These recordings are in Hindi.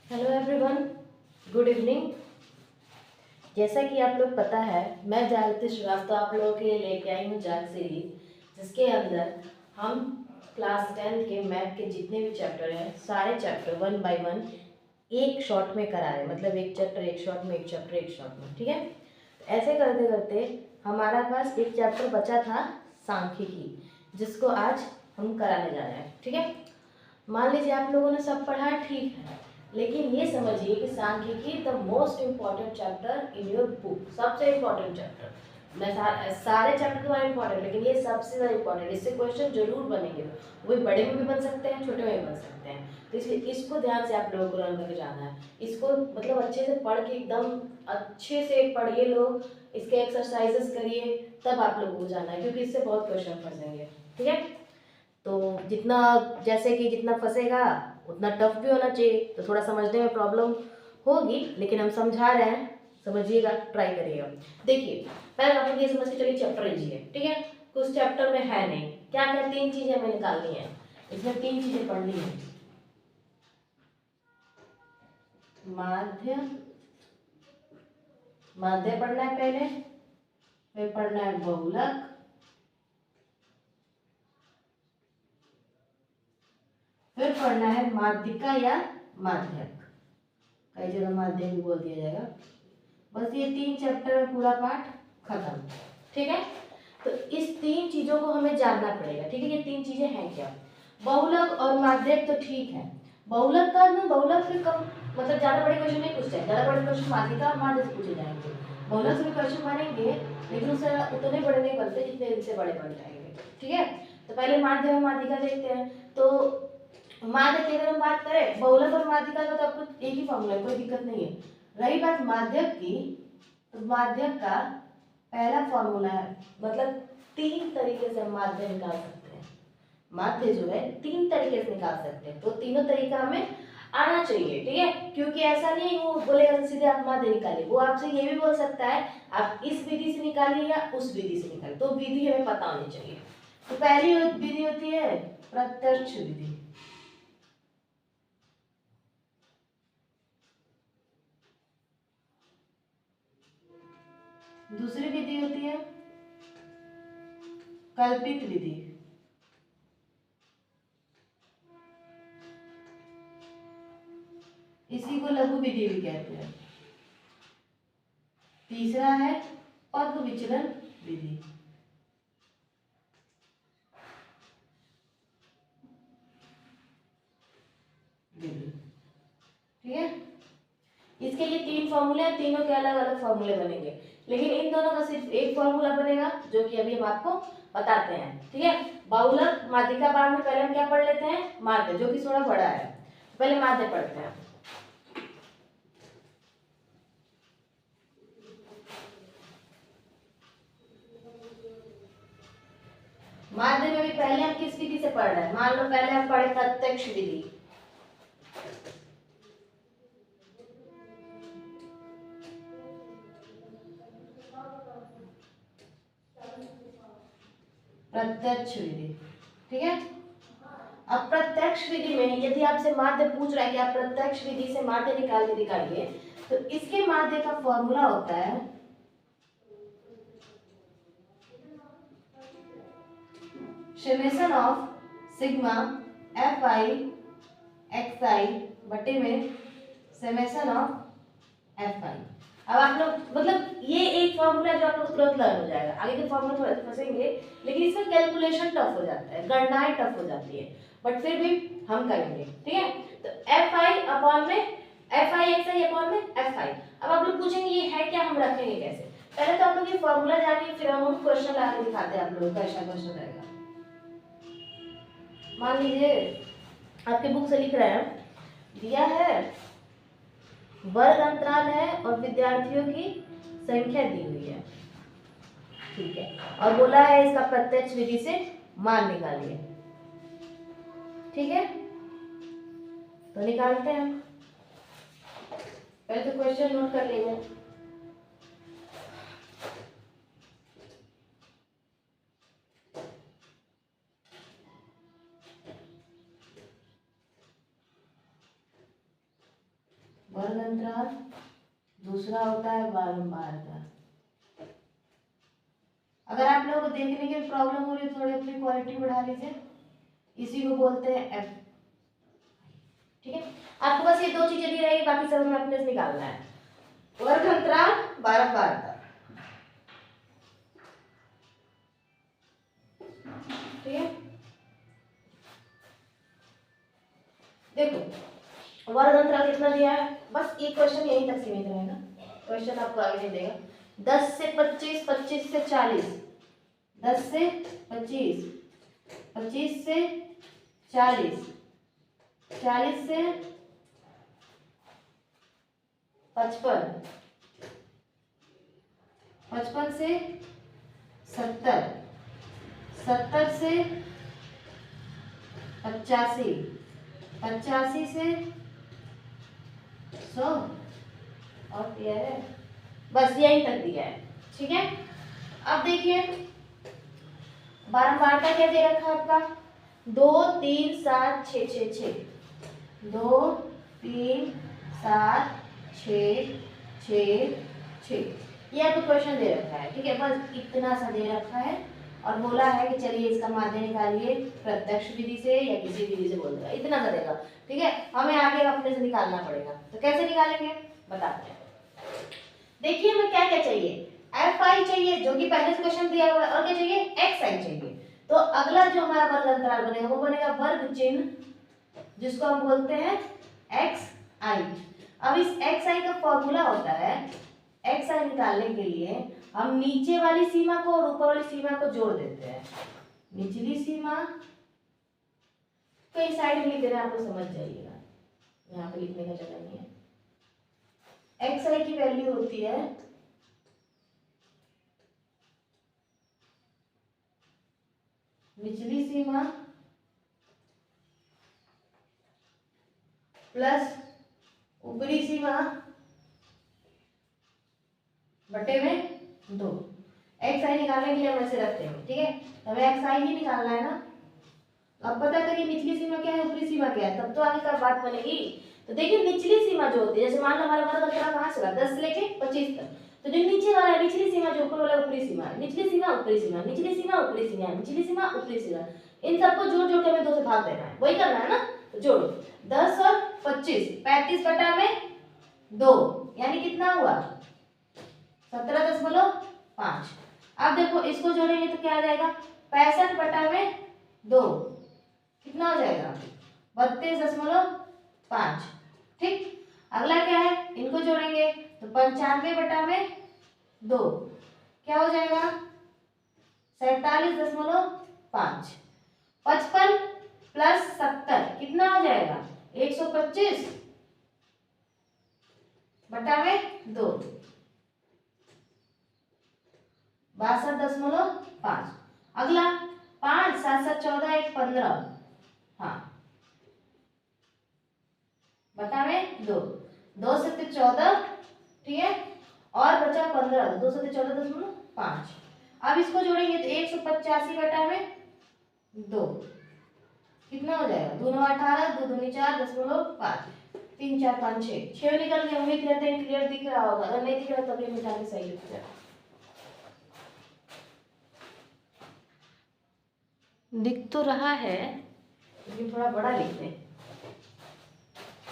Hello everyone, good evening. जैसा कि आप लोग पता है, मैं जागृति श्रीवास्तव आप लोगों के लिए लेके आई हूँ जाग सीरीज, जिसके अंदर हम क्लास 10 के मैथ के जितने भी चैप्टर हैं सारे चैप्टर 1 बाय 1 एक शॉट में करा रहे हैं। मतलब एक चैप्टर एक शॉट में, एक चैप्टर एक शॉट में, ठीक है। तो ऐसे करते करते हमारा पास एक चैप्टर बचा था सांख्यिकी, जिसको आज हम कराने जा रहे हैं, ठीक है। मान लीजिए आप लोगों ने सब पढ़ा, ठीक है, लेकिन ये समझिए कि सांख्यिकी the most important chapter in your book, सबसे इम्पॉर्टेंट चैप्टर। मैं सारे चैप्टर तुम्हारे इम्पॉर्टेंट, लेकिन ये सबसे ज़्यादा इम्पॉर्टेंट, इससे क्वेश्चन जरूर बनेंगे। वही बड़े में भी बन सकते हैं, छोटे में भी बन सकते हैं। तो इसलिए इसको ध्यान से आप लोगों को रन करके जाना है। इसको मतलब अच्छे से पढ़ के एकदम अच्छे से पढ़िए लोग, इसके एक्सरसाइजेस करिए, तब आप लोगों को जाना है, क्योंकि इससे बहुत क्वेश्चन फंसेंगे, ठीक है। तो जितना जैसे कि जितना फंसेगा उतना टफ भी होना चाहिए, तो थोड़ा समझने में प्रॉब्लम होगी, लेकिन हम समझा रहे हैं, समझिएगा, ट्राई करिएगा। देखिए, पहले आप लोग ये समझ के चलिए चैप्टर लीजिए, ठीक है। कुछ चैप्टर में है नहीं, क्या क्या 3 चीजें हमें निकालनी है, इसमें 3 चीजें पढ़नी है। माध्य, माध्य पढ़ना है पहले, फिर पढ़ना है बहुलक, फिर पढ़ना है माध्यिका या माध्यक, कई जगह माध्यक भी बोल दिया जाएगा। बस ये 3 चैप्टर में पूरा पाठ खत्म, ठीक है। तो इस 3 चीजों को हमें जानना पड़ेगा, ठीक है। ये 3 चीजें हैं क्या? बहुलक और माध्यक तो ठीक है। बहुलक का ना, बहुलक से कम मतलब ज्यादा बड़े क्वेश्चन नहीं पूछते हैं, ज्यादा बड़े क्वेश्चन माध्यिका और माध्य से पूछे जाएंगे। बहुलक से भी क्वेश्चन बनेंगे, लेकिन उससे उतने बड़े नहीं बनते जितने इनसे बड़े बन जाएंगे, ठीक है। तो पहले माध्य और माध्यिका देखते हैं। तो माध्य की अगर हम बात करें, बहुलक और माध्यिका का तो आपको एक ही फॉर्मूला है, कोई दिक्कत नहीं है। रही बात माध्यक की, तो माध्यक का पहला फॉर्मूला है, मतलब 3 तरीके से हम माध्य निकाल सकते हैं। माध्य जो है 3 तरीके से निकाल सकते हैं, तो तीनों तरीका हमें आना चाहिए, ठीक है। क्योंकि ऐसा नहीं वो बोलेगा तो सीधे आप माध्य निकालिए, वो आपसे ये भी बोल सकता है आप इस विधि से निकालिए या उस विधि से निकालिए, तो विधि हमें पता होनी चाहिए। तो पहली विधि होती है प्रत्यक्ष विधि, दूसरी विधि होती है कल्पित विधि, इसी को लघु विधि भी कहते हैं। तीसरा है पद विचलन विधि। ठीक है, इसके लिए 3 फॉर्मूले हैं, तीनों के अलग अलग फॉर्मूले बनेंगे, लेकिन इन दोनों का सिर्फ एक फॉर्मूला बनेगा, जो कि अभी हम आपको बताते हैं, ठीक है। बहुलक माध्यिका पाठ में पहले हम क्या पढ़ लेते हैं? माध्य, जो कि थोड़ा बड़ा है। पहले माध्य पढ़ते हैं। माध्य में भी पहले हम किस विधि से पढ़ रहे हैं? मान लो पहले हम पढ़े प्रत्यक्ष विधि, प्रत्यक्ष विधि, ठीक है। अब प्रत्यक्ष विधि में यदि आपसे माध्य पूछ रहा है कि आप प्रत्यक्ष विधि से माध्य निकाल के दिखाइए, तो इसके माध्य का फॉर्मूला होता है summation of sigma F I X I बटे में समेशन ऑफ एफ आई। अब आप लोग मतलब ये एक फॉर्मूला जो आप लोग तुरंत लर्न हो जाएगा, आगे के फॉर्मूला थोड़ा फंसेंगे, लेकिन इसमें कैलकुलेशन टफ हो जाता है, गणनाएं टफ हो जाती है, बट फिर भी हम करेंगे, ठीक है। तो एफ आई अपॉन में F I X I upon में एफ आई। अब आप लोग पूछेंगे ये है क्या, हम रखेंगे कैसे? पहले तो आप लोग ये फॉर्मूला जानिए, फिर हम क्वेश्चन ला के दिखाते हैं आप लोगों को कैसा क्वेश्चन रहेगा। मान लीजिए आपके बुक से लिख रहे हैं, दिया है वर्ग अंतराल है और विद्यार्थियों की संख्या दी हुई है, ठीक है, और बोला है इसका प्रत्यक्ष विधि से मान निकालिए, ठीक है। तो निकालते हैं, पहले तो क्वेश्चन नोट कर लेंगे। वर्ग अंतराल, दूसरा होता है बारंबारता। अगर आप लोगों को देखने की प्रॉब्लम हो रही है थोड़ी अपनी क्वालिटी बढ़ा लीजिए, इसी को बोलते हैं एफ। ठीक है, आपको बस ये दो चीजें दी रहेगी, बाकी सब हमें अपने से निकालना है। वर्ग अंतराल, बारंबारता। ठीक है, देखो वर्ग अंतराल कितना दिया है, बस एक क्वेश्चन यहीं तक सीमित रहेगा, क्वेश्चन आपको आगे नहीं देगा। 10 से 25, 25 से 40, 10 से 25, 25 से 40, 40 से 55, 55 से 70, 70 से 85, 85 से 100 और दिया है, बस यही तक दिया है। ठीक है, अब देखिए बारंबारता क्या दे रखा है आपका, 2 3 7 6 6 6, 2 3 7 6 6 6, ये आपको क्वेश्चन दे रखा है। ठीक है, बस इतना सा दे रखा है और बोला है कि चलिए इसका माध्य निकालिए प्रत्यक्ष विधि से या किसी विधि से बोल देगा, इतना सा देगा। ठीक है, हमें आगे अपने से निकालना पड़ेगा, तो कैसे निकालेंगे बताते हैं। देखिए हमें क्या क्या चाहिए, एफ आई चाहिए जो कि पहले से क्वेश्चन दिया हुआ है, और क्या चाहिए, एक्स आई चाहिए। तो अगला जो हमारा वर्ग अंतराल बनेगा वो बनेगा वर्ग चिन्ह, जिसको हम बोलते हैं एक्स आई। अब इस एक्स आई का फॉर्मूला होता है, एक्स आई निकालने के लिए हम नीचे वाली सीमा को और ऊपर वाली सीमा को जोड़ देते हैं। निचली सीमा कई साइड में लिख देना, आपको समझ जाइएगा, यहाँ पे लिखने का जगह नहीं है। एक्स आई की वैल्यू होती है निचली सीमा प्लस ऊपरी सीमा बटे में 2। एक्स आई निकालने के लिए हम ऐसे रखते हैं। ठीक है, हमें एक्स आई ही निकालना है ना। अब पता करिए निचली सीमा क्या है, ऊपरी सीमा क्या है, तब तो आगे का बात बनेगी। तो देखिए निचली सीमा जो होती है, जैसे मान लो हमारा वर्ग अंतराल कहाँ से 10 से लेके 25 तक, तो जो नीचे वाला है निचली सीमा, जो ऊपर वाला ऊपरी सीमा है, निचली सीमा ऊपरी सीमा, निचली सीमा ऊपरी सीमा, निचली सीमा ऊपरी सीमा, इन सबको जोड़ जोड़ के हमें 2 से भाग देना है, वही करना है ना। तो जोड़ो 10 और 25, 35 बटा में 2 यानी कितना हुआ 17.5। अब देखो इसको जोड़ेंगे तो क्या आ जाएगा 65 बटा में 2 कितना हो जाएगा 32.5। ठीक, अगला क्या है, इनको जोड़ेंगे तो 95 बटा में 2 क्या हो जाएगा 47.5। 55 प्लस 70 कितना हो जाएगा 125 बटा में 2 62.5। अगला 5 7 7 14 1 15, हाँ बटा में 2, 2 7 14। ठीक है, और बचा 15, 2 7 14.5। अब इसको जोड़ेंगे तो 185 बटा में 2 कितना हो जाएगा 2 9 18, 2 दूनी 4, 10.5, 3 4 5 6 निकल गए। उम्मीद करते हैं क्लियर दिख रहा होगा, अगर नहीं दिख रहा तो अभी मिटा के सही लिख दिया। दिख तो रहा है लेकिन थोड़ा बड़ा लिख दें।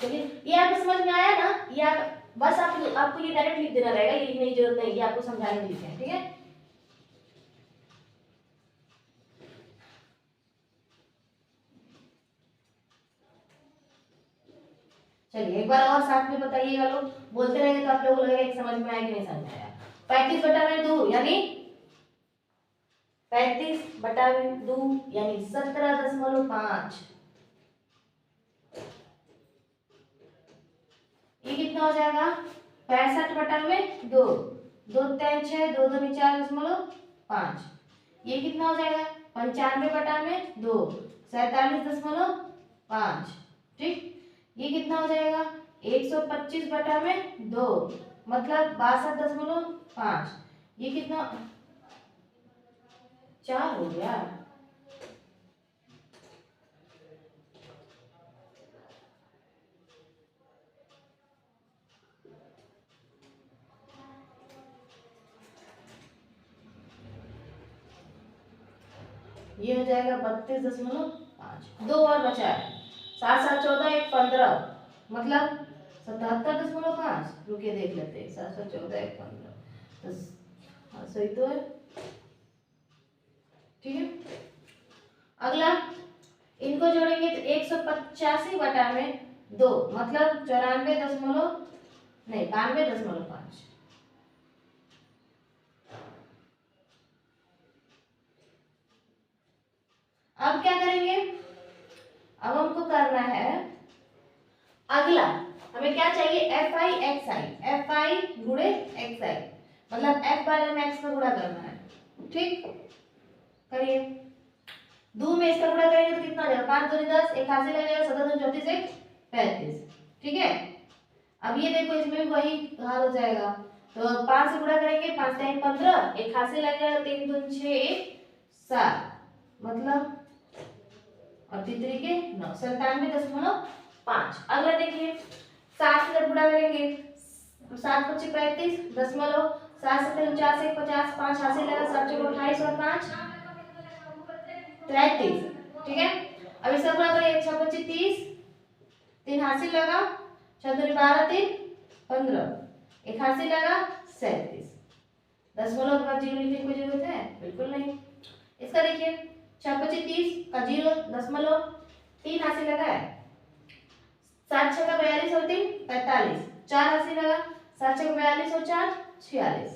चलिए ये आपको समझ में आया ना, ये आप बस आपको ये डायरेक्ट लिख देना रहेगा, ये लिखने की जरूरत नहीं, ये आपको समझाने में लिखे हैं। ठीक है, चलिए एक बार और साथ में बताइएगा, लोग बोलते रहेंगे तो आप लोगों को लगेगा कि समझ में आया कि नहीं समझ में आया। 35 बटा में 2 यानी 35 बटा में 2 यानी 17.5। ये कितना हो जाएगा 65 बटा में 2, 2 3 6, 2 2 4.5। ये कितना हो जाएगा 95 बटा में 2, 47.5। ठीक, ये कितना हो जाएगा 125 बटा में 2 मतलब 62.5। ये कितना 4 हो गया। ये हो जाएगा 32.5। दो और बचा है, 7 7 14 1 15, मतलब 77.5। रुकिए देख लेते हैं, 7 7 14 1 15, हाँ सही तो है, ठीक है। अगला इनको जोड़ेंगे तो 185/2, मतलब 92.5। अब क्या करेंगे, अब हमको करना है अगला, हमें क्या चाहिए, F I X I, F I गुणे एक्स आई, मतलब एफ बारे में एक्स का गुणा करना है, ठीक। करिए, दो में इसका गुणा करेंगे तो कितना आ जाएगा, 5 दूनी 10, 81 लगेगा, 7 दूनी 34 1 35, ठीक है। अब ये देखो इसमें भी वही हाल हो जाएगा, तो 5 से गुणा करेंगे, 5 टाइम 15, 81 लगेगा, 3 दूनी 6 1 7, मतलब और तीसरी के 9, 97.5। अगला देखिए, 7 से जब गुणा करेंगे, 7 25 35 दशमलव, 7 से 49 1 50, 5 हासिल लगा, 7 चौको 28 और 5 33, ठीक है। अब इसका गुणा करेंगे, 6 25 30, 3 हासिल लगा, 6 दूनी 12 3 15, 1 हासिल लगा 37, दशमलव के बाद जीरो लिखने की कोई जरूरत है, बिल्कुल नहीं। इसका देखिए, 6 25 30 का जीरो दशमलव, 3 हासिल लगा है, 7 6 का 42 और 3 45, 4 हासिल लगा, 7 6 का 42 और 4 46।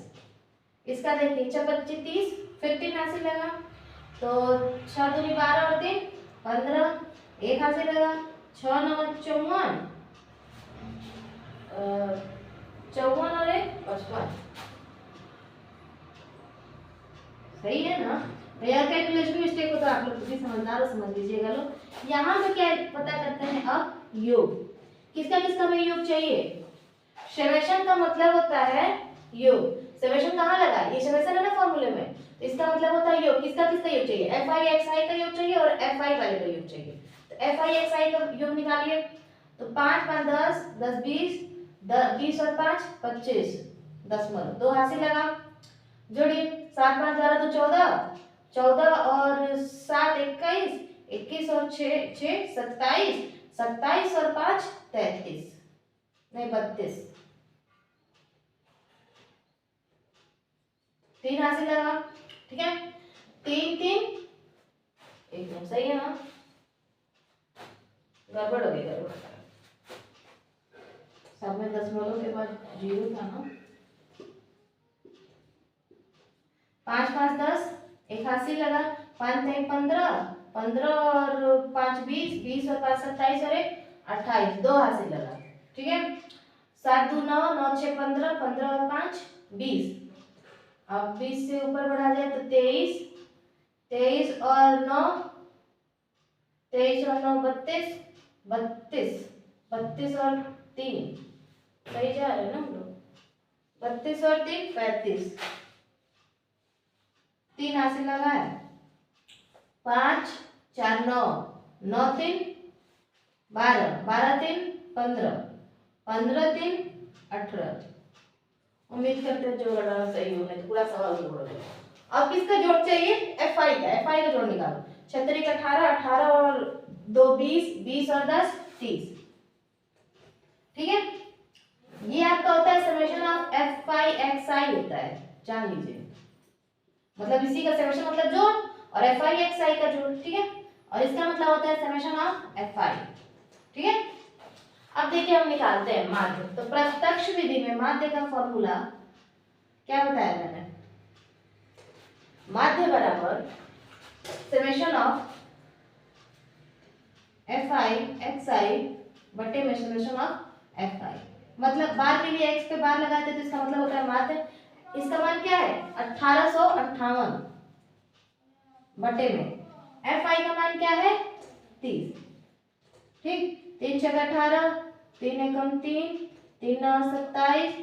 इसका देखिए, 6 25 30, फिर 3 हासिल लगा, तो 6 दूनी 12 और 3 15, 1 हासिल लगा, 6 9 54, 54 और 1 55, सही है ना। यार कैलकुलेशन मिस्टेक हो तो आप लोग भी समझदार हो, समझ लीजिएगा लोग। यहाँ पे क्या पता करते हैं, अब योग, किसका किसका में योग चाहिए, समेशन का मतलब होता है योग। समेशन कहाँ लगा, ये समेशन है ना फॉर्मूले में, तो इसका मतलब होता है योग, किसका किसका योग चाहिए, एफ आई एक्स आई का योग चाहिए और एफ आई वाले का योग चाहिए। तो एफ आई एक्स आई का योग निकालिए, तो 5 5 10 10 20, 20 और 5 25, दशमलव 2 हासिल लगा, जोड़िए, 7 5 12 तो 14, 14 और 7 21, 21 और 6 6 27, 27 और 5 33, नहीं 32, 3 हासिल लगा, ठीक है। 3 3 एकदम सही है ना, गड़बड़ हो गई, गड़बड़ सब में दशमलव के बाद जीरो था ना। 5 5 10, 81 लगा, 5 3 15, 15 और 5 20, 20 और 5 27 और 1 28, 2 हासिल लगा, ठीक है। 7 2 9, 9 6 15, 15 और 5 20, अब 20 से ऊपर बढ़ा जाए तो 23, 23 और 9, 23 और 9 32, 32, 32 और 3, सही जा रहे हैं ना हम लोग, 32 और 3 35, 3 हासिल लगा है, 5 4 9, 9 3 12, 12 3 15, 15 3 18। उम्मीद करते हैं जोड़ लगाना सही हो, नहीं तो पूरा सवाल जोड़ देगा। अब किसका जोड़ चाहिए, एफ आई का, एफ आई का जोड़ निकालो, 36 18, 18 और 2 20, 20 और 10 30, ठीक है। ये आपका होता है summation of F I X I होता है, जान लीजिए, मतलब इसी का समेशन मतलब जोड़, और एफ आई एक्स आई का जोड़, ठीक है। और इसका मतलब होता है समेशन ऑफ एफ आई, ठीक है। अब देखिए हम निकालते हैं माध्य, तो प्रत्यक्ष विधि में माध्य का फॉर्मूला क्या बताया मैंने, माध्य बराबर summation of F I X I बटे में समेशन ऑफ एफ आई, मतलब बार के लिए एक्स पे बार लगाते तो इसका मतलब होता है माध्य। इसका मान क्या है, 1858 बटे में एफ आई का मान क्या है 30, ठीक। 3 6 18, 3 एकम 3, 3 9 27,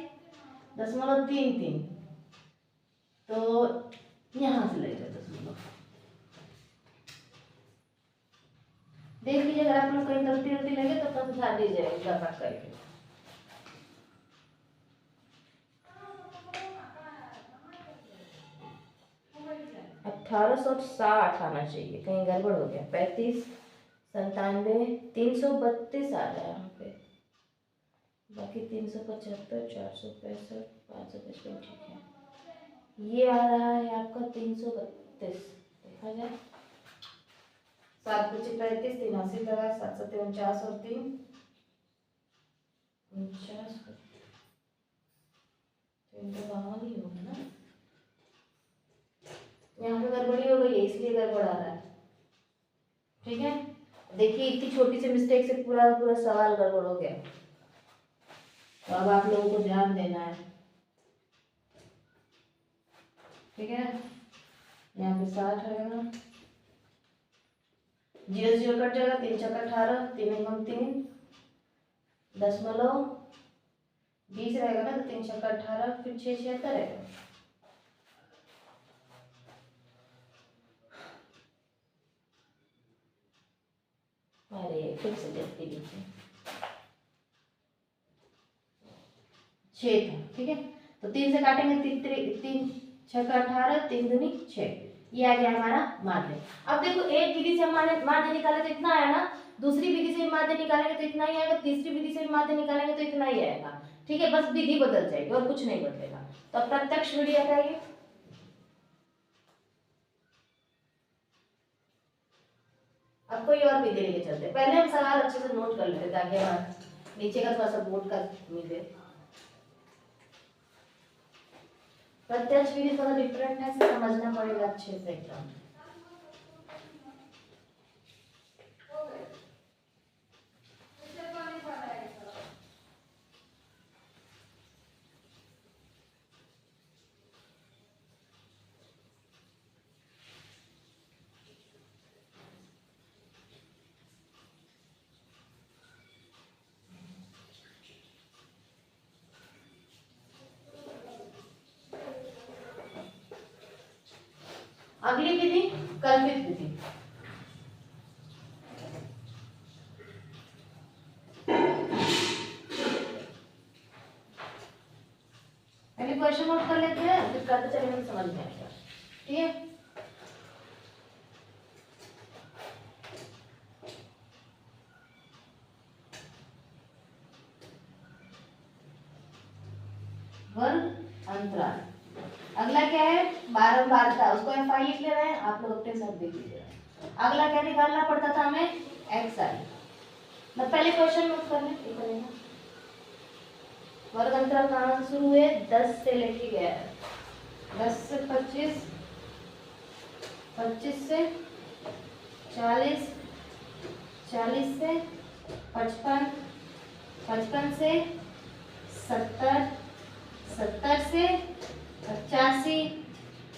दशमलव 3 3, तो यहाँ से लेकर दशमलव देख लीजिए, अगर आप लोग कहीं गलती गलती लगे तो कम सुधार दीजिएगा करके। अब 1860 आना चाहिए, कहीं गड़बड़ हो गया। 35, 97, 332 आ रहा है यहाँ पे, बाकी 375, 465, 555 ठीक है। ये आ रहा है आपका 332, देखा जाए 7 पच्चीस 35, 3 80 लगा, 7 7 49 और 3 49, तो इनका बाहर ही होगा ना, यहाँ पे गड़बड़ी हो गई है इसलिए गड़बड़ आ रहा है। ठीक है, देखिए इतनी छोटी सी मिस्टेक से पूरा पूरा सवाल गड़बड़ हो गया, तो अब आप लोगों को ध्यान देना है। ठीक है, यहाँ पे 60 आएगा, 0 0 कट जाएगा, 3 छक्का 18, 3 एकम 3 दशमलव 20 रहेगा ना, तो 3 छक्का 18, फिर 6 76 रहेगा। अरे फिर से देखते लीजिए 6 था। ठीक है, तो 3 से काटेंगे, 3 छक्का 18, 3 दूनी 6, ये आ गया हमारा माध्य। अब देखो एक विधि से हमारे माध्य निकाले तो इतना आया ना, दूसरी विधि से माध्य निकालेंगे तो इतना ही आएगा, तीसरी विधि से माध्य निकालेंगे तो इतना ही आएगा। ठीक है, बस विधि बदल जाएगी और कुछ नहीं बदलेगा। तो प्रत्यक्ष विधि बताइए, अब कोई और विधि लेके चलते, पहले हम सवाल अच्छे से नोट कर लेते ताकि हमारा नीचे का थोड़ा सा बोर्ड का मिले। प्रत्यक्ष विधि थोड़ा डिफरेंट है, समझना पड़ेगा अच्छे से एकदम। अगली विधि कल्पित विधि। पहले क्वेश्चन नोट कर लेते हैं, फिर करते चलेंगे समझ में आएगा। ठीक है, वर्ग अंतराल। अगला क्या है, बारंबारता, उसको एफ आई लिख ले रहे हैं आप लोग, अपने साथ देख लीजिए। अगला क्या निकालना पड़ता था हमें, एक्स आई। मैं पहले क्वेश्चन नोट कर लें, वर्ग अंतराल कहाँ से शुरू हुए, 10 से लेके गया है, 10 से 25, 25 से 40, 40 से 55, 55 से 70, 70 से 85,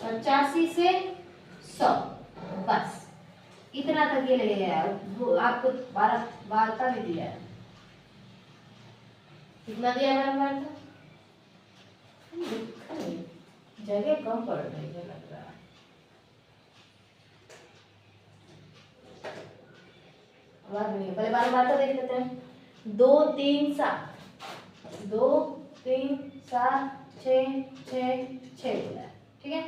85 से 100, बस इतना तक ये ले गया है। वो आपको 12 वार्ता भी दिया है, कितना दिया है वार्ता, जगह कम पड़ रही है लग रहा है। पहले वार्ता देख लेते हैं, 2 3 7, 2 3 7 6 6 6। ठीक है,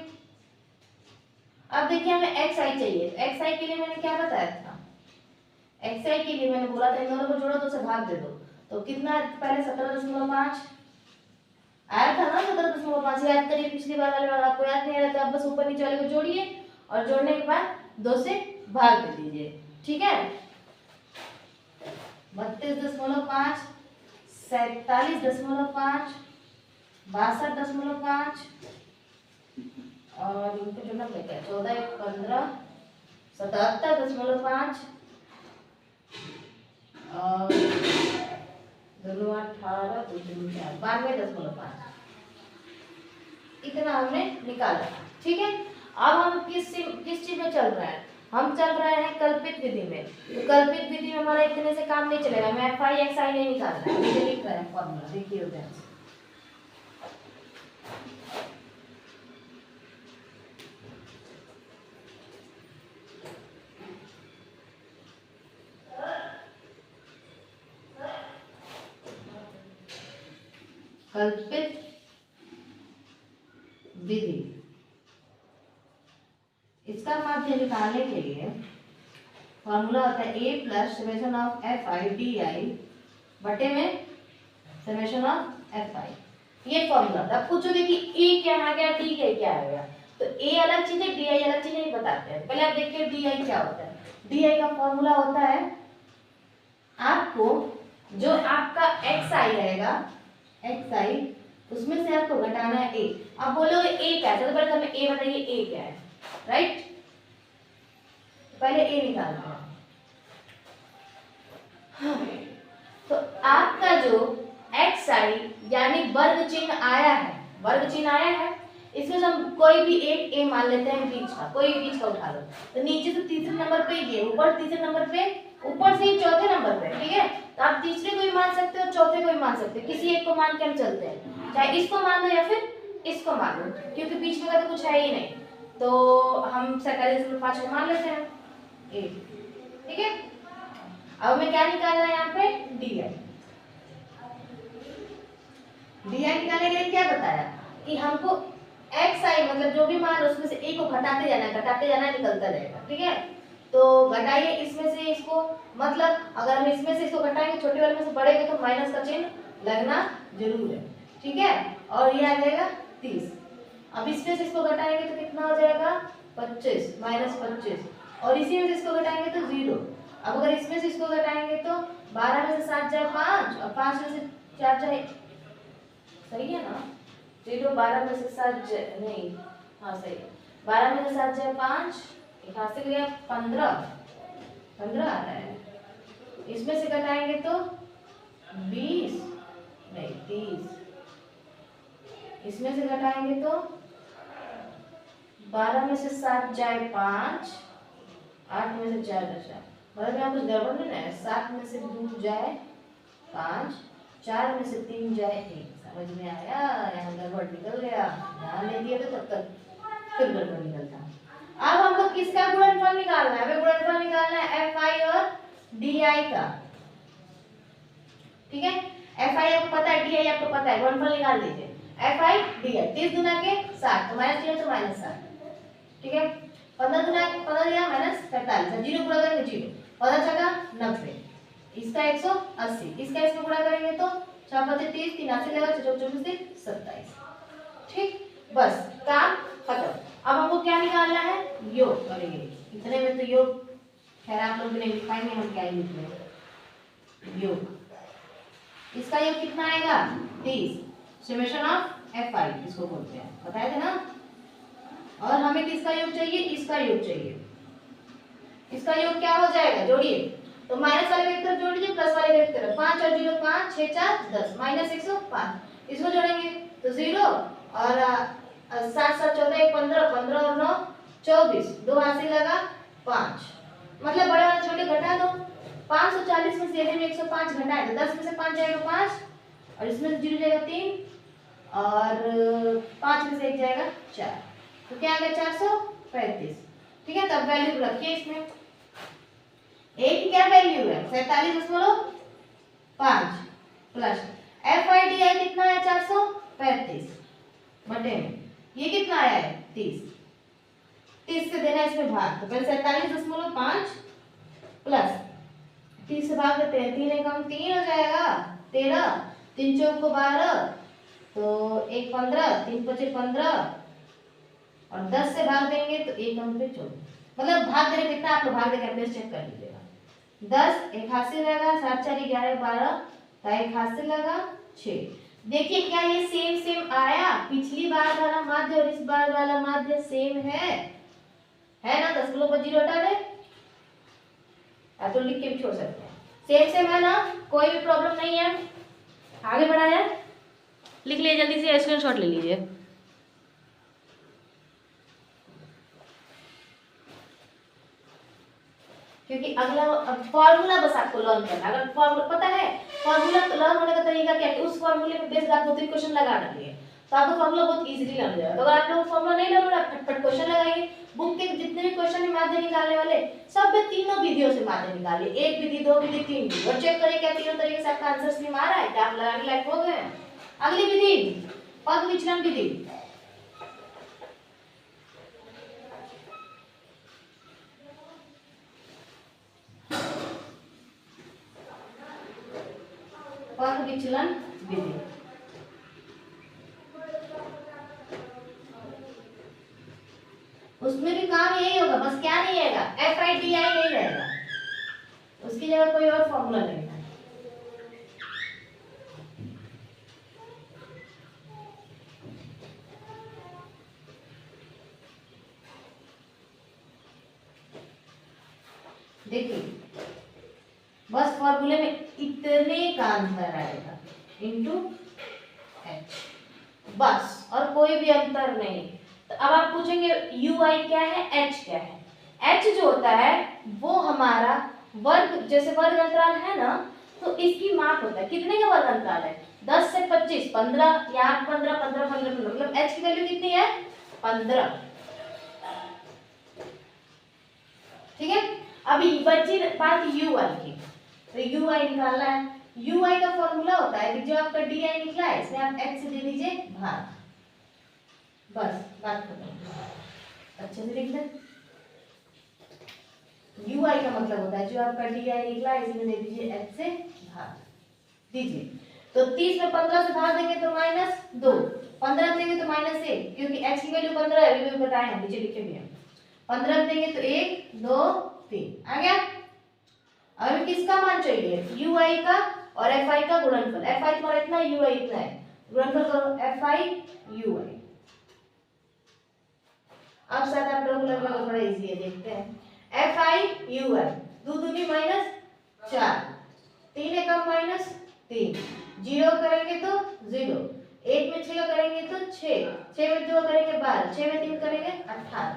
अब देखिए हमें एक्स आई चाहिए, एक्स आई के लिए मैंने क्या बताया था, एक्स आई के लिए मैंने बोला था इन दोनों को जोड़ो, 2 से भाग दे दो, तो कितना पहले 17.5 आया था ना, 17.5 याद करिए, पिछली बार वाले बार आपको याद नहीं आ रहा था, आप बस ऊपर नीचे वाले को जोड़िए और जोड़ने के बाद 2 से भाग दे दीजिए। ठीक है, 32.5, 47.5, 62.5 और इनको जोड़ना पड़ेगा, 14 15, 77.5 और 18, 92.5, इतना हमने निकाला। ठीक है, अब हम किस चीज में चल रहे हैं, हम चल रहे हैं कल्पित विधि में। तो कल्पित विधि में हमारा इतने से काम नहीं चलेगा, मैं एफ आई एक्स आई नहीं निकालना है, मुझे लिख रहे हैं फॉर्मूला, देखिए ध्यान से। कल्पित विधि, माध्य निकालने के लिए फॉर्मूला होता है a plus summation of F I D I बटे में समेशन ऑफ एफ आई। ये फॉर्मूला था। पूछोगे कि a क्या आ गया, d क्या आ गया, तो a अलग चीज है, डी आई अलग चीज नहीं बताते हैं। पहले आप देखिए डी आई क्या होता है। डी आई का फॉर्मूला होता है आपको जो आपका एक्स आई रहेगा, एक्स आई उसमें से आपको घटाना है a। आप बोलोगे a क्या है, सबसे पहले हमें a बताइए a क्या है, राइट। पहले a निकालते हैं। तो आपका जो एक्स आई यानी वर्ग चिन्ह आया है, वर्ग चिन्ह आया है, इसमें से हम कोई भी एक a मान लेते हैं, बीच का कोई बीच का उठा लो। तो नीचे से तीसरे नंबर पे ये, ऊपर तीसरे नंबर पे, ऊपर से चौथे नंबर पे, ठीक है। तो आप तीसरे को भी मान सकते हो, चौथे को भी मान सकते हो, किसी एक को मान के हम चलते हैं, चाहे इसको मान लो या फिर इसको मान लो, क्योंकि बीच में का तो कुछ है ही नहीं। तो हम सरकारी स्कूल 5 को मान लेते हैं a, ठीक है। अब हमें क्या निकालना है यहाँ पे, डी आई। डी आई निकालने के लिए क्या बताया कि हमको एक्स आई मतलब जो भी मान उसमें से एक को घटाते जाना है, घटाते जाना है, निकलता जाएगा, ठीक है। तो घटाइए इसमें से इसको, मतलब अगर हम इसमें से इसको घटाएंगे छोटे वाले में से बड़े के, तो माइनस का चिन्ह लगना जरूर है, ठीक है। और ये आ जाएगा 30। अब इसमें से इसको घटाएंगे तो कितना हो जाएगा 25 माइनस 25, और इसी में से इसको घटाएंगे तो 0। अब अगर इसमें से इसको घटाएंगे तो 12 में से 7 जाए 5 और 5 में से 4 जाए, सही है ना, 0 12 में से 7 जाए नहीं, हाँ सही है, 12 में से 7 जाए 5, एक हाथ से गया 15 आ रहा है। इसमें से घटाएंगे तो 20 नहीं 30, इसमें से घटाएंगे तो 12 में से 7 जाए 5, 8 में से 4 बचा, मतलब यहाँ कुछ गड़बड़ नहीं है। 7 में से 2 जाए 5, 4 में से 3 जाए 1, समझ में आया, यहाँ गड़बड़ निकल गया, ध्यान नहीं दिया तो तब तक फिर गड़बड़ निकलता। अब हमको किसका गुणनफल निकालना है, हमें गुणनफल निकालना है एफ आई और डी आई का, ठीक है। एफ आई आपको पता है, डी आई आपको पता है, गुणनफल निकाल लीजिए। एफ आई डी आई 30 गुना के 60 तो माइनस 3 तो माइनस 60, ठीक है। 15 गुना 15 दिया माइनस 45, 0 गुणा करेंगे 0, 15 छका 90, इसका 180, इसका इसमें गुणा करेंगे तो 4 5 30, 3 80 लगा, 4 24 27, ठीक। बस काम खत्म। अब हमको क्या निकालना है, योग करेंगे। इतने में तो योग खैर आप लोग नहीं लिखाएंगे, हम क्या ही लिख लेंगे। योग इसका योग कितना आएगा 30, समेशन ऑफ एफ आई इसको बोलते हैं, बताए थे ना। और हमें किसका योग चाहिए, इसका योग चाहिए। इसका योग क्या हो जाएगा, जोड़िए, तो माइनस वाले की तरफ जोड़ दीजिए, प्लस वाले की तरफ। 5 और 0 5, 6 4 10, माइनस 105, इसको जोड़ेंगे तो 0 और 7 7 14 15, 15 और 9 24, 2 हाथ से लगा 5, मतलब बड़े वाले छोटे घटा दो। 540 में से 105 घटाए तो 10 में से 5 जाएगा 5, और इसमें से 0 जाएगा 3, और 5 में से 1 जाएगा 4, तो क्या आ गया 435, ठीक है। तब वैल्यू रखिए इसमें, ए की क्या वैल्यू है 47.5 plus F I D I कितना है 435 बटे में ये कितना आया है 30, 30 से देना इसमें भाग, तो पहले 47.5 प्लस 30 से भाग देते हैं, 3 एकम 3 हो जाएगा 13, 3 चौक को 12, तो 1 15, 3 25 15, और 10 से भाग देंगे तो 1 अंक पे 14, मतलब भाग देने कितना आप लोग भाग देके अपने चेक कर लीजिएगा। 10 एक हाथ से लगा, 7 4 11 12, तो एक हाथ से लगा 6। देखिए क्या ये सेम सेम आया, पिछली बार वाला माध्य और इस बार वाला माध्य सेम है ना। 10 किलो पर 0 हटा दे, आप तो लिख के भी छोड़ सकते हैं, सेम सेम है ना, कोई भी प्रॉब्लम नहीं है। आगे बढ़ाया, लिख लीजिए जल्दी से, स्क्रीनशॉट ले लीजिए। क्योंकि अगला फॉर्मूला बस आपको लर्न करना है। अगर फॉर्मूला पता है, फॉर्मूला लर्न होने का तरीका क्या है, उस फॉर्मूले पे बेस्ड आप 2-3 क्वेश्चन लगा डालिए, तो आपको फॉर्मूला बहुत इजीली लर्न हो जाएगा। तो अगर आप लोग फॉर्मूला नहीं लर्न हो रहा, फटफट क्वेश्चन लगाइए। बुक के जितने भी क्वेश्चन है माध्य निकालने वाले, सब में तीनों विधियों से माध्य निकालिए, 1 विधि 2 विधि 3 विधि, और चेक करिए क्या तीनों तरीके से आपका आंसर सेम आ रहा है, क्या आप लगाने लायक हो गए। अगली विधि पद विचलन विधि। पथ विचलन विधि। उसमें भी काम यही होगा, बस क्या नहीं आएगा, FIDI नहीं रहेगा, उसकी जगह कोई और फॉर्मूला नहीं है। देखिए बस फॉर्मूले में इतने का अंतर आएगा इनटू H, बस, और कोई भी अंतर नहीं। तो अब आप पूछेंगे UI क्या है, H क्या है। H जो होता है वो हमारा वर्ग, जैसे वर्ग अंतराल है ना, तो इसकी माप होता है। कितने का वर्ग अंतराल है, 10 से 25, 15, यहाँ 15, 15, 15, मतलब H की वैल्यू कितनी है, 15। ठीक है, अभी बची बात UI की, तो UI निकालना है। UI का फॉर्मूला होता है कि जो आपका DI निकला है इसमें आप H से दे दीजिए भाग, बस बात खत्म। अच्छे से लिख दें। UI का मतलब होता है जो आपका DI निकला है इसमें दे दीजिए H से भाग दीजिए। तो 30 में 15 से भाग देंगे तो -2, 15 देंगे तो -1, क्योंकि H की वैल्यू 15 है, अभी बताए हैं, नीचे लिखे भी हैं। 15 देंगे तो 1, 2, 3 आ गया। अब किसका मान चाहिए, UI का और FI का गुणनफल। FI तुम्हारा इतना, UI इतना है, गुणनफल करो FI UI। अब शायद आप लोगों को लग रहा है थोड़ा इजी है, देखते हैं। FI UI, 2 दूनी -4, 3 एकम -3, 0 करेंगे तो 0, 1 में 6 करेंगे तो 6, 6 में 2 करेंगे 12, 6 में 3 करेंगे 18।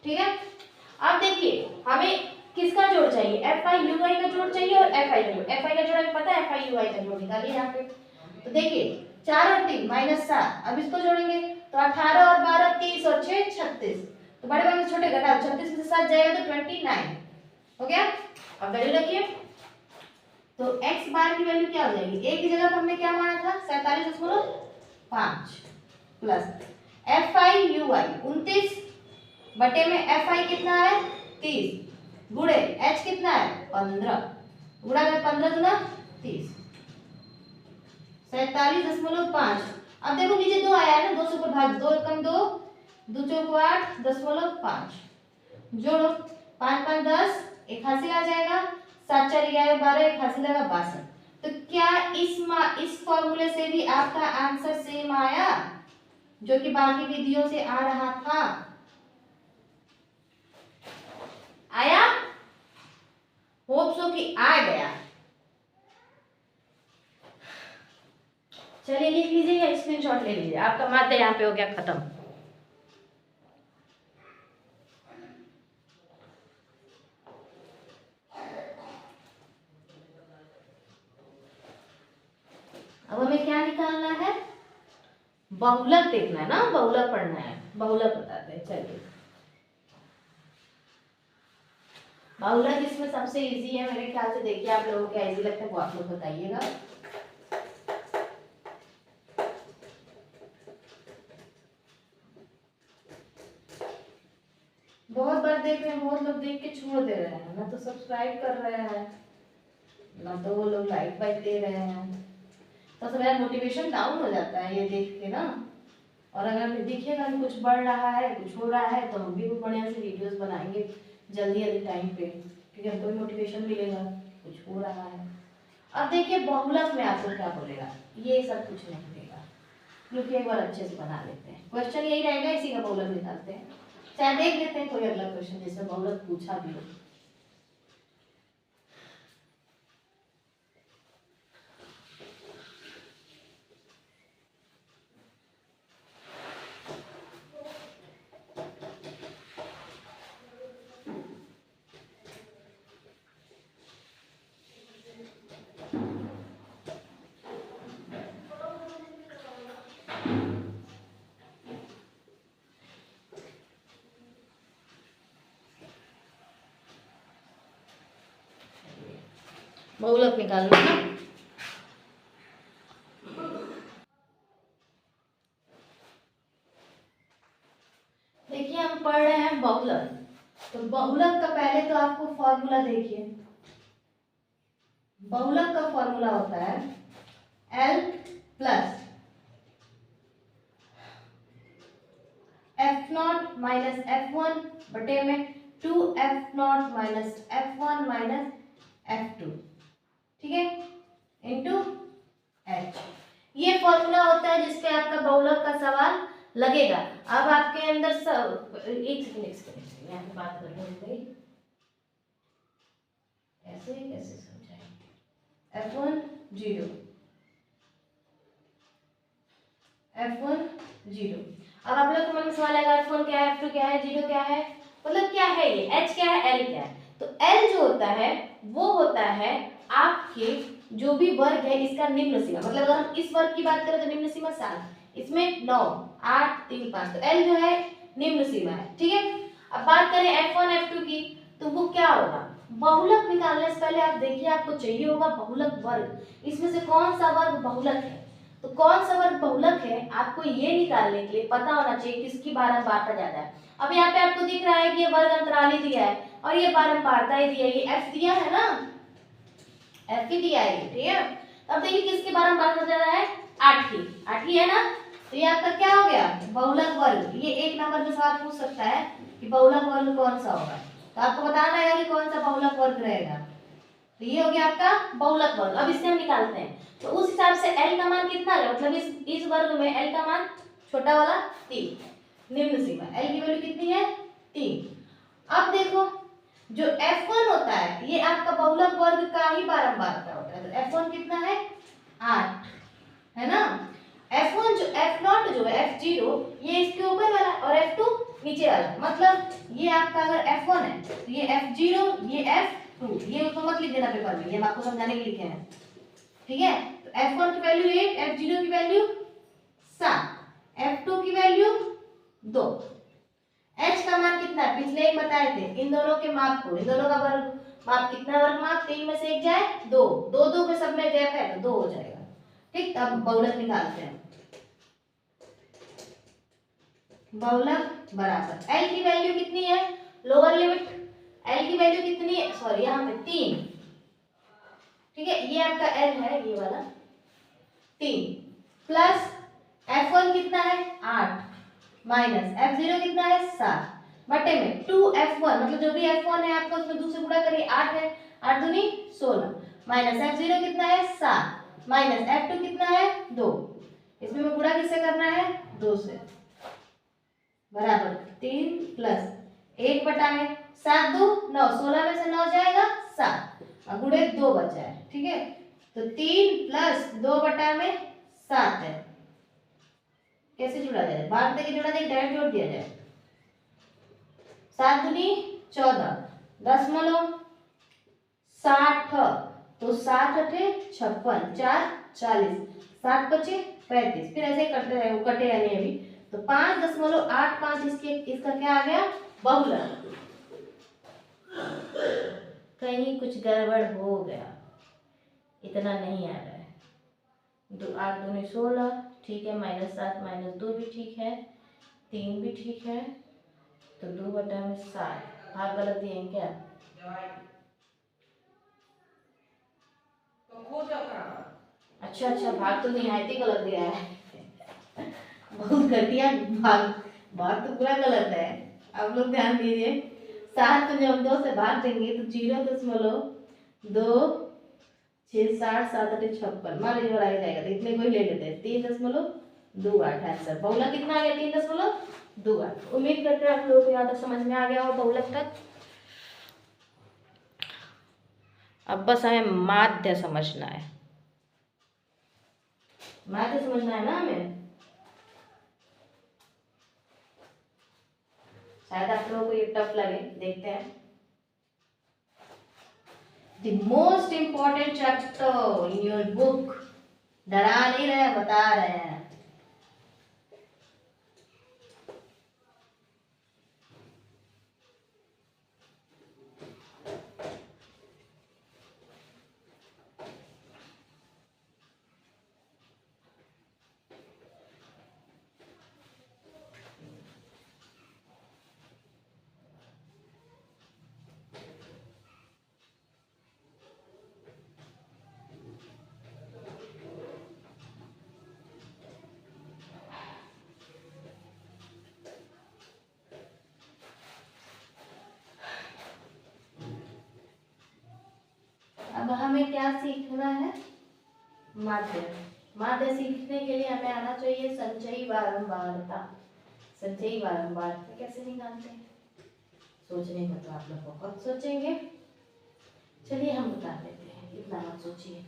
ठीक है, अब देखिए हमें किसका जोड़ चाहिए, FI UI का जोड़ चाहिए और FI का जोड़। FI का जोड़ हमें पता है, FI UI का जोड़ निकालिए यहाँ पे। तो देखिए 4 और 3 -7, अब इसको जोड़ेंगे तो 18 और 12 30 और 6 36, तो बड़े बड़े छोटे घटाओ, 36 में से 7 जाएगा तो 29 हो गया। अब वैल्यू रखिए, तो x बार की वैल्यू क्या हो जाएगी, a की जगह पर हमने क्या माना था 47.5 प्लस FI UI 29 बटे में FI कितना है 30 गुणे H कितना है 15, गुणा में 15 गुना 30, 47.5। अब देखो नीचे 2 आया है ना, 2 से ऊपर भाग, 2 एकम 2, 2 चौको 8, 10.5 जोड़ो, 5 5 10, 81 आ जाएगा, 7 4 11 12, 81 लगा 62। तो क्या इस फॉर्मूले से भी आपका आंसर सेम आया जो कि बाकी विधियों से आ रहा था, आया? होप सो कि आ गया। चलिए लिख लीजिए या स्क्रीनशॉट ले लीजिए, आपका माध्य यहाँ पे हो गया खत्म। अब हमें क्या निकालना है, बहुलक देखना है ना, बहुलक पढ़ना है, बहुलक बताते हैं। चलिए बहुलक इसमें सबसे इजी है मेरे ख्याल से, देखिए आप लोगों को क्या इजी लगता है वो आप लोग बताइएगा। बहुत बार देख रहे हैं, बहुत लोग देख के छोड़ दे रहे हैं, ना तो सब्सक्राइब कर रहे हैं, ना तो वो लोग लाइक वाइक दे रहे हैं, तो सब यार मोटिवेशन डाउन हो जाता है ये देख के ना। और अगर दिखेगा कि कुछ बढ़ रहा है, कुछ हो रहा है, तो हम भी कुछ बढ़िया से वीडियोस बनाएंगे जल्दी जल्दी टाइम पे, क्योंकि हमको भी मोटिवेशन मिलेगा कुछ हो रहा है। अब देखिए बहुलक में आपको क्या बोलेगा, ये सब कुछ नहीं देगा, क्योंकि एक बार अच्छे से बना लेते हैं, क्वेश्चन यही रहेगा, इसी का बहुलक निकालते हैं। चाहे देख लेते हैं कोई अगला क्वेश्चन जिसमें बहुलक पूछा भी हो। बहुलक निकाल लो ना। देखिए हम पढ़ रहे हैं बहुलक, तो बहुलक का पहले तो आपको फॉर्मूला देखिए। बहुलक का फॉर्मूला होता है L plus F0 minus F1 बटे में 2F0 minus F1 minus F2, ठीक है, इंटू H। ये फॉर्मूला होता है जिसपे आपका बहुलक का सवाल लगेगा। अब आपके अंदर सब एक सेकंड यहाँ पे बात कर रही ऐसे कैसे समझाएं। F1 0, F1 0। अब आप लोग के मन में सवाल आएगा F1 क्या है, F2 क्या है, 0 क्या है, मतलब क्या है ये, H क्या है, L क्या है। तो L जो होता है वो होता है आपके जो भी वर्ग है इसका निम्न सीमा, मतलब अगर हम इस वर्ग की बात करें तो निम्न सीमा 7, इसमें 9 8 3 5, तो L जो है निम्न सीमा है, ठीक है। अब बात करें F1 F2 की, तो वो क्या होगा, बहुलक निकालने से पहले आप देखिए आपको चाहिए होगा बहुलक वर्ग, इसमें से कौन सा वर्ग बहुलक है। तो कौन सा वर्ग बहुलक है आपको ये निकालने के लिए पता होना चाहिए किसकी बारंबारता ज्यादा है। अब यहाँ पे आपको दिख रहा है कि ये वर्ग अंतराली दिया है और ये बारंबारता ही दिया है, ये F दिया है ना, F ही दिया है, ठीक है। अब देखिए किसकी बारंबारता ज्यादा है, 8 ही है ना, तो ये आपका क्या हो गया, बहुलक वर्ग। ये एक नंबर में सवाल पूछ सकता है कि बहुलक वर्ग कौन सा होगा, तो आपको बताना है कि कौन सा बहुलक वर्ग रहेगा। तो ये हो गया आपका बहुलक वर्ग। अब इससे हम निकालते हैं, तो उस हिसाब से L का मान कितना है, मतलब इस वर्ग में L का मान छोटा वाला 3, निम्न सीमा L की वैल्यू कितनी है 3। अब देखो जो F1 होता है ये आपका बहुलक वर्ग का ही बारंबारता होता है, तो F1 कितना है 8, है ना। F1 जो F0 जो है F0 ये इसके ऊपर वाला और F2 नीचे वाला, मतलब ये आपका अगर F1 है तो ये F0 ये F2, ये तो मत लिख देना पेपर में, ये हम आपको समझाने के लिए लिखे हैं, ठीक है। तो F1 की वैल्यू 8, F0 की वैल्यू 7, F2 की वैल्यू 2। H का मान कितना है, पिछले ही बताए थे, इन दोनों के माप को, इन दोनों का वर्ग माप कितना, वर्ग माप 3 में से 1 जाए 2, 2 2 में सब में गैप है तो 2 हो जाएगा, ठीक। अब बहुलक निकालते हैं, बहुलक बराबर L की वैल्यू कितनी है, लोअर लिमिट L की वैल्यू कितनी है, सॉरी यहाँ पे 3, ठीक है, ये आपका L है ये वाला 3, प्लस F1 कितना है 8 माइनस F0 कितना है 7 बटे में 2F1, मतलब जो भी F1 है आपको उसमें 2 से गुणा करिए, 8 है, 8 दूनी 16 माइनस F0 कितना है 7 माइनस F2 कितना है 2, इसमें मैं गुणा किससे करना है 2 से, बराबर 3 प्लस 1 बटा में 7 2 9, 16 में से 9 जाएगा 7, और गुणे 2 बचा है, ठीक है। तो 3 प्लस 2 बटा में 7 है, कैसे जुड़ा जाए, भाग देके जोड़ा जाए, डायरेक्ट जोड़ दिया जाए, 7 दूनी 14 दशमलव 60, तो 7 अठे 56 4 40 7 पचे 35, फिर ऐसे करते रहे, वो कटे नहीं अभी, तो 5.85 इसके, इसका क्या आ गया बहुलक। कहीं कुछ गड़बड़ हो गया, इतना नहीं आ रहा है, 8 दूनी 16, ठीक है, -7 -2 भी ठीक है, 3 भी ठीक है, तो 2 बटा में 7, भाग गलत दिए हैं क्या, अच्छा अच्छा, भाग तो निहायत ही गलत दिया है बहुत घटिया भाग, भाग तो पूरा गलत है। आप लोग ध्यान दीजिए, 7 को जब हम 2 से भाग देंगे तो 0.2 6 60 7 8 56, मान लीजिए बढ़ाया जाएगा तो इतने कोई ले लेते हैं, 3.28 आंसर। बहुलक कितना आ गया 3.28। उम्मीद करते हैं आप लोगों को यहाँ तक समझ में आ गया हो बहुलक तक। अब बस हमें माध्य समझना है, माध्य समझना है ना हमें, शायद आप लोगों को ये टफ लगे, देखते हैं। The most important chapter in your book, डरा नहीं रहे, बता रहे हैं। हमें क्या सीखना है? माध्य। माध्य सीखने के लिए हमें आना चाहिए संचयी बारंबारता। संचयी बारंबारता कैसे निकालते हैं? सोचने में तो आप लोग बहुत सोचेंगे, चलिए हम बता देते हैं, इतना मत सोचिए।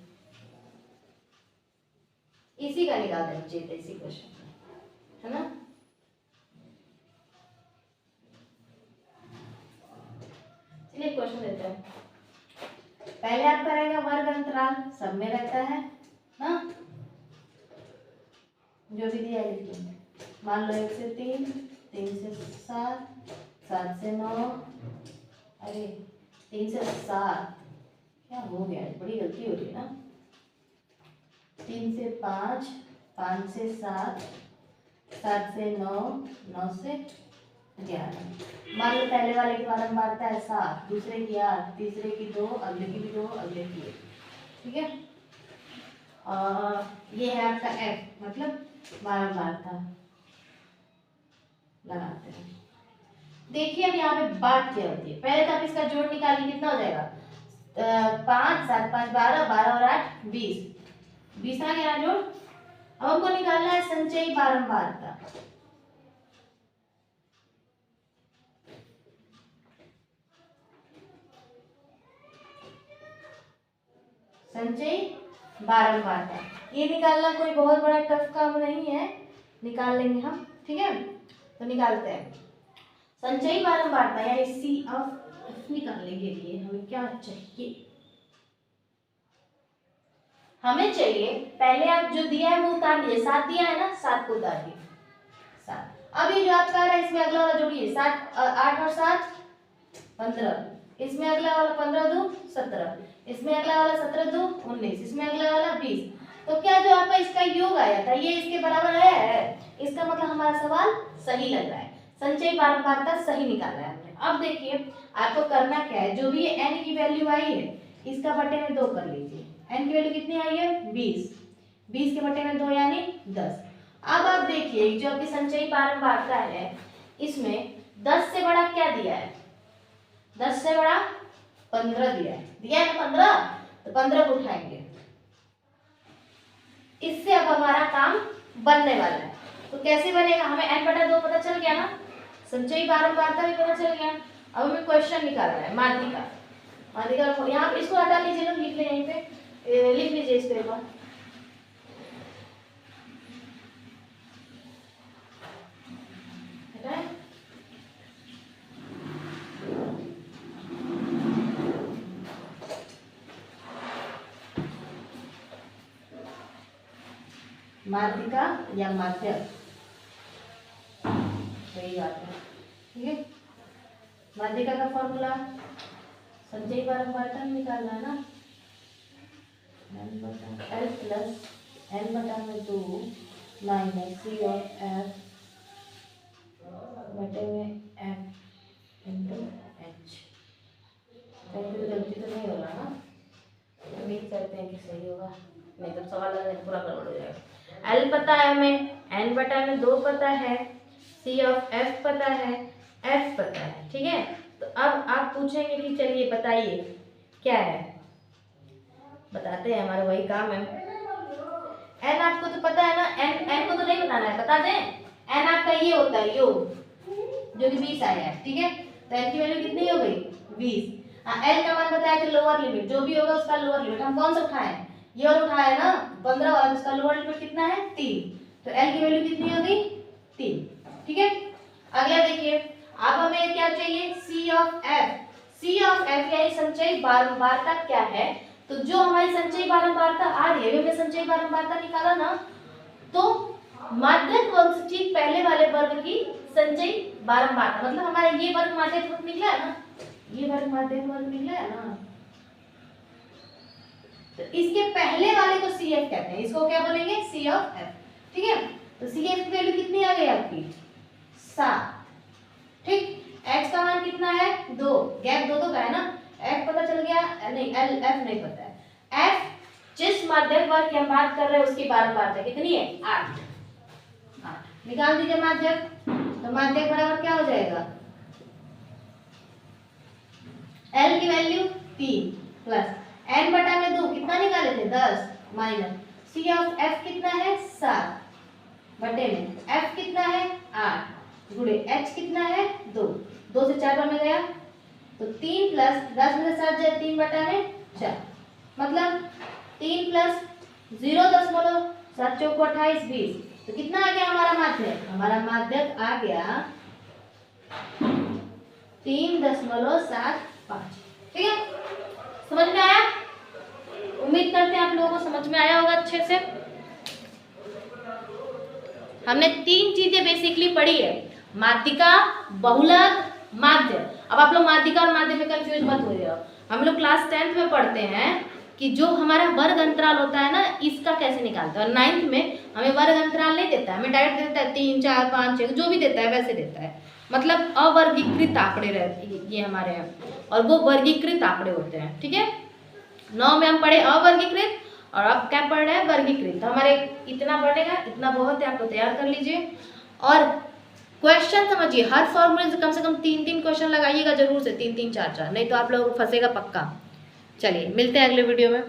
इसी का निकाल देना चाहिए था, इसी क्वेश्चन है ना। चलिए क्वेश्चन देते हैं। पहले आप करेंगे वर्ग अंतराल, सब में रहता है ना, जो भी दिया है लिख लेंगे। मान लो 1 से 3, 3 से 7, 7 से 9, अरे 3 से 7 क्या हो गया, बड़ी गलती हो रही है ना। 3 से 5, 5 से 7, 7 से 9, 9 से 11। मान लो पहले वाले की बारंबारता है 7, दूसरे की 8, तीसरे की 2, अगले की भी 2, अगले की 1, ठीक है। ये है आपका f, मतलब बारंबारता लगाते हैं। देखिए अब यहाँ पे बात क्या होती है, पहले तो आप इसका जोड़ निकालिए, कितना हो जाएगा? 5 7 5 12, 12 और 8 20, 20 आ गया ना जोड़। अब हमको निकालना है संचयी बारंबारता। संचयी बारंबारता ये निकालना कोई बहुत बड़ा टफ काम नहीं है, निकाल लेंगे हम, ठीक है। तो निकालते हैं संचयी बारंबारता यानी सी ऑफ एफ निकालने के लिए हमें क्या चाहिए? हमें चाहिए, पहले आप जो दिया है वो उतार लीजिए, 7 दिया है ना, 7 को उतार दिए 7। अब ये जो आपका आ रहा है इसमें अगला वाला जोड़िए, 7 8 और 7 15, इसमें अगला वाला 15 2 17, इसमें अगला वाला 17 2 19, इसमें अगला वाला 20। तो क्या जो आपका इसका योग आया था ये इसके बराबर है? इसका मतलब हमारा सवाल सही लग रहा है, संचयी बारंबारता सही निकाला है हमने। अब देखिए आपको करना क्या है, जो भी ये n की वैल्यू आई है इसका बटे में 2 कर लीजिए। n की वैल्यू कितनी आई है? 20, 20 के बटे में 2 यानी 10। अब आप देखिए जो आपकी संचयी बारंबारता है इसमें 10 से बड़ा क्या दिया है? 10 से बड़ा 15 दिया है ना 15, तो 15 को उठाएंगे, इससे अब हमारा काम बनने वाला है। तो कैसे बनेगा? हमें n बटा 2 पता चल गया ना, संचयी बारंबारता भी पता चल गया। अब हमें क्वेश्चन निकालना है माध्यिका। माध्यिका यहाँ पे इसको हटा लीजिए, लोग लिख ले, यहीं पे लिख लीजिए इसको एक बार। माध्यिका या माध्यक, सही बात है, ठीक है। माध्यिका का फॉर्मूला संचयी बारंबारता निकालना है ना, L प्लस n बटा में 2 माइनस सी ऑफ एफ बटे में एफ इंटू एच। गलती तो नहीं होगा ना, उम्मीद करते हैं कि सही होगा, नहीं तो सवाल पूरा गड़बड़ हो जाएगा। L पता है हमें, n बटा में 2 पता है, C ऑफ F पता है, F पता है, ठीक है। तो अब आप पूछेंगे कि चलिए बताइए क्या है, बताते हैं, हमारा वही काम है। n आपको तो पता है ना, n को तो नहीं बताना है, बता दें। n आपका ये होता है योग, जो कि 20 आया है, ठीक है। तो n की वैल्यू कितनी हो गई? 20। L का मान बताया कि लोअर लिमिट, जो भी होगा उसका लोअर लिमिट हम कौन सा उठाए? ये और उठाया ना 15 वाला, उसका लोअर लिमिट कितना है? 3। तो L की वैल्यू कितनी होगी? 3, ठीक है। अगला देखिए, अब हमें क्या चाहिए? C of F। C of F यानी संचयी बारंबारता क्या है? तो जो हमारी संचयी बारंबारता आ रही है, हमने संचयी बारंबारता निकाला ना, तो माध्यक वर्ग से ठीक पहले वाले वर्ग की संचयी बारंबारता, मतलब हमारा ये वर्ग माध्यक वर्ग निकला है ना, ये वर्ग माध्यक वर्ग निकला है ना, तो इसके पहले वाले को सी एफ कहते हैं, इसको क्या बोलेंगे? सी ऑफ एफ, ठीक है। तो सी एफ की वैल्यू कितनी आ गई आपकी? 7, ठीक। एक्स का मान कितना है? 2, गैप 2 का है ना, एफ पता चल गया, नहीं एल एफ नहीं पता है। एफ जिस माध्यक वर्ग की हम बात कर रहे हैं उसकी बारंबारता कितनी है? 8। निकाल दीजिए माध्यक, तो माध्यक बराबर क्या हो जाएगा? L की वैल्यू 3 प्लस n बटा में 2 कितना निकाले थे 10 माइनस सी ऑफ f कितना है 7 बटे में f कितना है 8 गुणे h कितना है 2 2 से 4 में गया तो 3 प्लस 10 में से 7 जाए 3 बटा में 4 मतलब 3 प्लस 0.7 चौको 28 20 तो कितना आ गया हमारा माध्यक? हमारा माध्यक आ गया 3.75। ठीक है, समझ में आया? उम्मीद करते हैं आप लोगों को समझ में आया होगा अच्छे से। हमने 3 चीजें बेसिकली पढ़ी है, माध्यिका, बहुलक, माध्य। अब आप लोग माध्यिका और माध्य में कंफ्यूज मत हो रहे हो। हम लोग क्लास 10th में पढ़ते हैं कि जो हमारा वर्ग अंतराल होता है ना, इसका कैसे निकालते हैं। और 9th में हमें वर्ग अंतराल नहीं देता है, हमें डायरेक्ट देता है 3 4 5 6 जो भी देता है वैसे देता है, मतलब अवर्गीकृत आंकड़े रहते ये हमारे हैं और वो वर्गीकृत आंकड़े होते हैं। ठीक है, 9 में हम पढ़े अवर्गीकृत और अब क्या पढ़ रहे हैं वर्गीकृत। तो हमारे इतना पढ़ेगा, इतना बहुत है, आप लोग तैयार कर लीजिए। और क्वेश्चन समझिए, हर फॉर्मूले से कम 3 क्वेश्चन लगाइएगा जरूर से, 3 3 4 4, नहीं तो आप लोग फंसेगा पक्का। चलिए मिलते हैं अगले वीडियो में।